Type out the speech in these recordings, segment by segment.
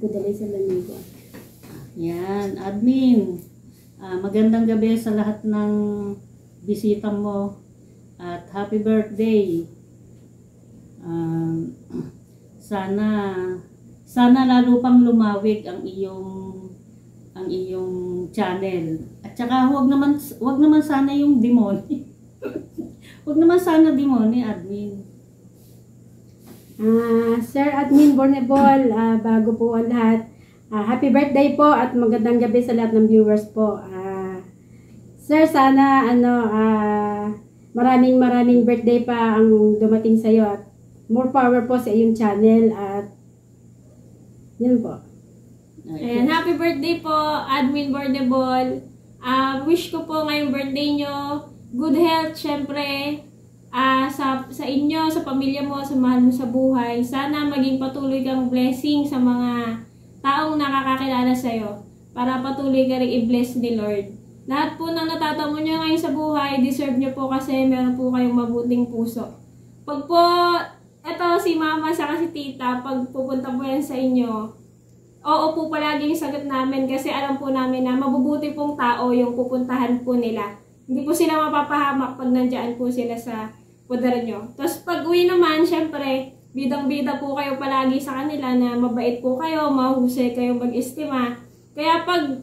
po dali sa lamigo. Yan, admin. Magandang gabi sa lahat ng bisita mo at happy birthday. Sana lalo pang lumawig ang iyong channel. At saka wag naman sana yung demoni. Wag naman sana demoni, admin. Sir Admin Bornebol, bago po ang lahat, happy birthday po at magandang gabi sa lahat ng viewers po. Sir, sana maraming birthday pa ang dumating sa iyo at more power po sa iyong channel at yun po. And happy birthday po, Admin Bornebol. Wish ko po ngayong birthday nyo, good health syempre, sa inyo, sa pamilya mo, sa mahal mo sa buhay. Sana maging patuloy kang blessing sa mga taong nakakakilala sa'yo para patuloy ka rin i-bless ni Lord. Lahat po ng natatamo nyo ngayon sa buhay, deserve nyo po kasi meron po kayong mabuting puso. Pag po, eto si mama saka si tita, pag pupunta po yan sa inyo, oo po palagi yung sagot namin kasi alam po namin na mabubuti pong tao yung pupuntahan po nila. Hindi po sila mapapahamak pag nandiyan po sila sa poder nyo. Tapos pag uwi naman, syempre, bidang-bida po kayo palagi sa kanila na mabait po kayo, mahusay kayong mag-estima. Kaya pag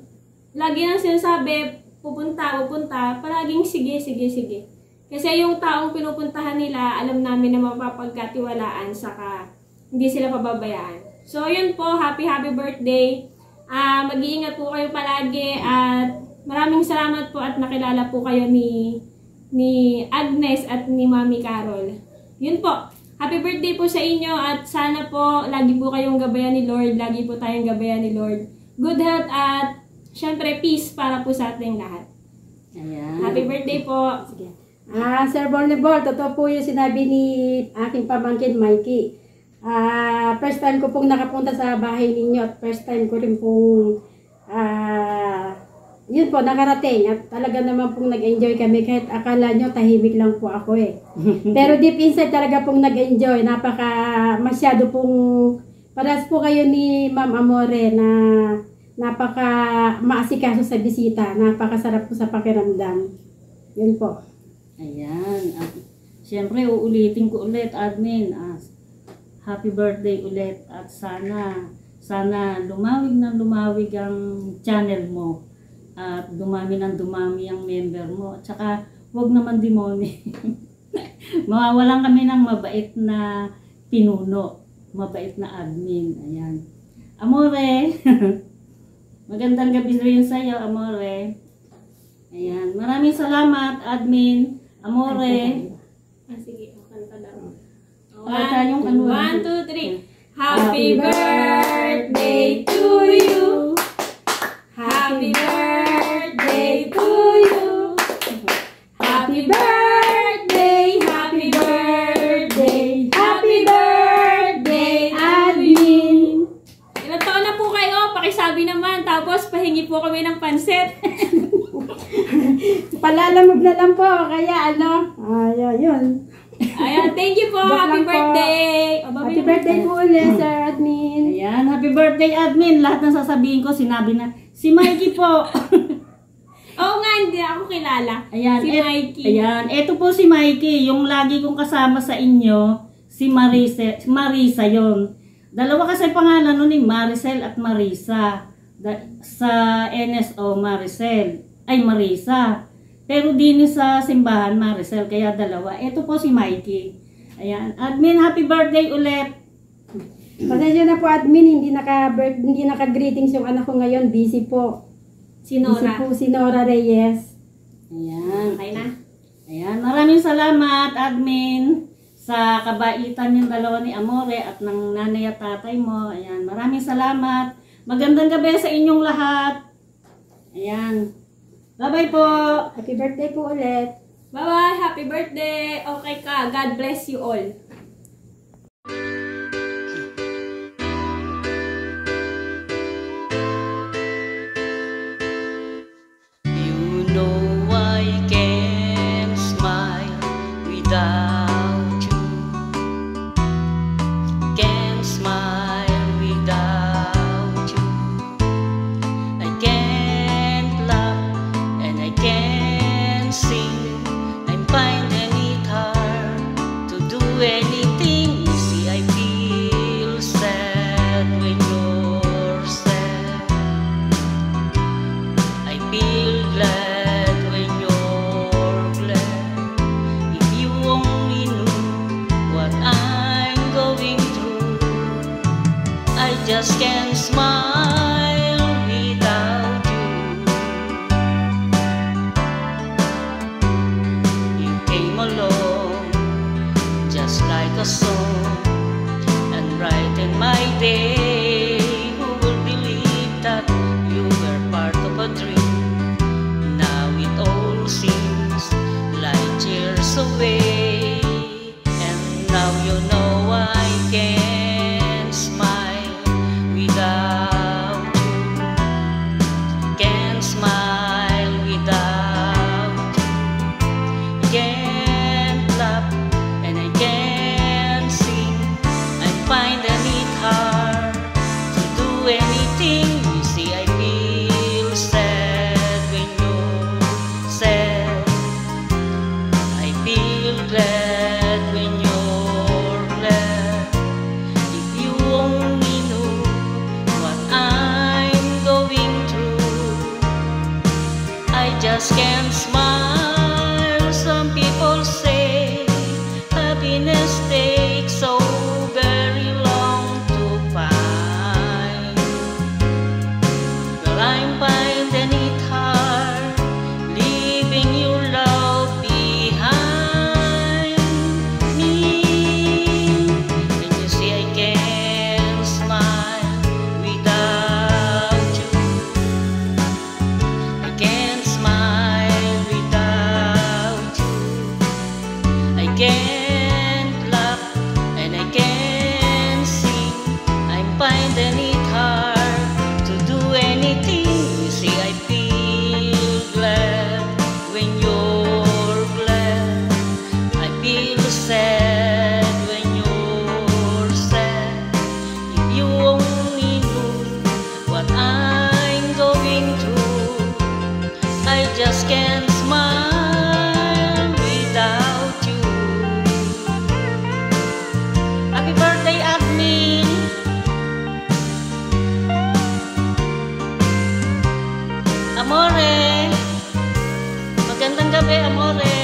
lagi nang sinasabi, pupunta, palaging sige. Kasi yung taong pinupuntahan nila, alam namin na mapapagkatiwalaan, saka hindi sila pababayaan. So, yun po, happy birthday. Mag-iingat po kayo palagi at maraming salamat po at nakilala po kayo ni Agnes at ni Mami Carol. Yun po, happy birthday po sa inyo at sana po lagi po kayong gabayan ni Lord, lagi po tayong gabayan ni Lord. Good health at syempre, peace para po sa ating lahat. Ayan. Happy birthday po. Sige. Sir Bornebol, totoo po yung sinabi ni aking pamangkin Mikey. First time ko pong nakapunta sa bahay ninyo at first time ko rin pong yun po, nakarating at talaga naman pong nag-enjoy kami kahit akala nyo tahimik lang po ako eh. Pero deep inside talaga pong nag-enjoy. Masyado pong, parehas po kayo ni Ma'am Amore na napaka maasikaso sa bisita. Napakasarap po sa pakiramdam. Yun po. Ayan. Siyempre, uulitin ko ulit, admin. Happy birthday ulit. At sana lumawig ang channel mo. At dumami ang member mo. At saka, huwag naman demoni. Mawawalan kami ng mabait na pinuno. Mabait na admin. Ayan. Amore. Magandang gabi rin sa iyo, Amore. Ayan. Maraming salamat, admin. Amore. Sige, kanta daw. 1, 2, 3. Happy birthday to you. Happy birthday to you. Happy birthday, happy birthday, happy birthday, admin. Ilang taon na po kayo? Pakisabi naman. Tapos pahingi po kami ng pansit. Palalamog na lang po. Kaya yun. Ayan, thank you po. Happy birthday. Happy birthday po ulit, Sir Admin. Ayan, happy birthday, admin. Lahat ng sasabihin ko, sinabi na, si Mikey po. Oo nga, hindi ako kilala. Ayan, Si Mikey. Ayan, eto po si Mikey. Yung lagi kong kasama sa inyo, si Marisa yon. Dalawa kasi pangalan nun ni Maricel at Marisa. Sa NSO, Marisa. Pero din sa simbahan, Maricel, kaya dalawa. Ito po si Mikey. Ayan. Admin, happy birthday ulit. Pasensya na po, admin, hindi naka-greetings yung anak ko ngayon. Busy po. Si Nora. Busy po si Nora Reyes. Ayan. Okay na. Ayan. Maraming salamat, admin, sa kabaitan yung dalawa ni Amore at ng nanay at tatay mo. Ayan. Maraming salamat. Magandang gabi sa inyong lahat. Ayan. Bye-bye po. Happy birthday po ulit. Bye-bye. Happy birthday. Okay ka. God bless you all. You know I can't smile without you. Can't smile without just can't smile without you. You came along just like a song and brightened my day. Who will believe that you were part of a dream? Now it all seems like years away, and now you know I can't smile without you. Can't smile without you. Can't laugh and I can't sing. I'm finding it hard to do anything. You see, I feel sad when you're sad. I feel glad when you're glad. If you only knew what I'm going through, I just can't smile. Some people say happiness takes so very long to find. Well, I'm finding it hard leaving your love behind me. And you see, I can't smile without you. I can't smile without you. I can't laugh and I can't sing. I'm finding it hard to do anything. You see, I feel glad when you're glad. I feel sad when you're sad. If you only knew what I'm going through, I just can't smile without you. Happy birthday, admin! Amore! Magandang gabi, amore!